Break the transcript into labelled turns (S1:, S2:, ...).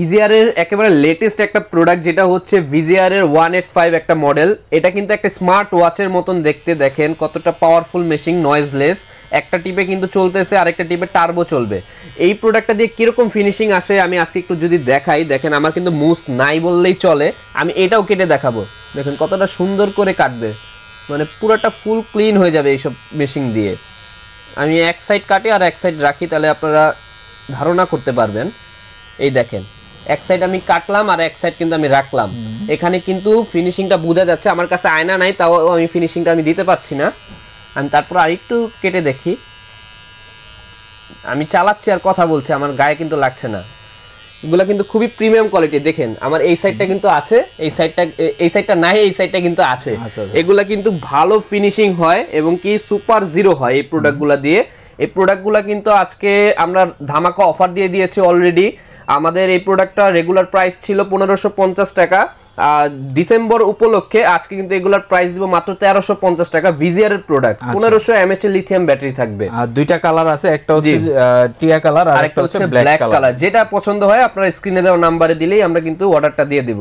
S1: VGR এর একেবারে latest একটা প্রোডাক্ট যেটা হচ্ছে ভিজিআর এর 185 একটা মডেল। এটা কিন্তু একটা স্মার্ট ওয়াচের মতন দেখতে, দেখেন কতটা পাওয়ারফুল মেশিন, নয়েজলেস। একটা টিপে কিন্তু চলতেছে, আরেকটা টিপে টার্বো চলবে। এই প্রোডাক্টটা দিয়ে কিরকম ফিনিশিং আসে আমি আজকে একটু যদি দেখাই, দেখেন আমার কিন্তু মুস নাই বললেই চলে। আমি এটাও কেটে দেখাবো, দেখেন কতটা সুন্দর করে কাটবে, মানে পুরোটা ফুল ক্লিন হয়ে যাবে এইসব মেশিন দিয়ে। আমি এক সাইড কাটি আর এক সাইড রাখি, তাহলে আপনারা ধারণা করতে পারবেন। এই দেখেন এক সাইড আমি কাটলাম আর এক সাইড কিন্তু আমি রাখলাম। এখানে কিন্তু ফিনিশিংটা বোঝা যাচ্ছে। আমার কাছে আয়না নাই, তাও আমি ফিনিশিংটা আমি দিতে পারছি না। আমি তারপর আরেকটু কেটে দেখি। আমি চালাচ্ছি আর কথা বলছি, আমার গায়ে কিন্তু লাগছে না। এগুলো কিন্তু খুবই প্রিমিয়াম কোয়ালিটি। দেখেন আমার এই সাইডটা কিন্তু আছে, এই সাইডটা নাই, এই সাইডটা কিন্তু আছে। এগুলা কিন্তু ভালো ফিনিশিং হয় এবং কি সুপার জিরো হয় এই প্রোডাক্টগুলো দিয়ে। এই প্রোডাক্টগুলো কিন্তু আজকে আমরা ধামাকা অফার দিয়ে দিয়েছি অলরেডি। আমাদের এই প্রোডাক্টটা রেগুলার প্রাইস ছিল 1550 টাকা। ডিসেম্বর উপলক্ষে আজকে কিন্তু এগুলার প্রাইস দিব মাত্র 1350 টাকা। ভিজিআর এর প্রোডাক্ট, 1500 এমএএইচ এর লিথিয়াম ব্যাটারি থাকবে।
S2: আর দুইটা কালার আছে, একটা হচ্ছে টিয়া কালার আর একটা হচ্ছে ব্ল্যাক কালার।
S1: যেটা পছন্দ হয় আপনারা স্ক্রিনে দেওয়া নম্বরে দিলেই আমরা কিন্তু অর্ডারটা দিয়ে দিব।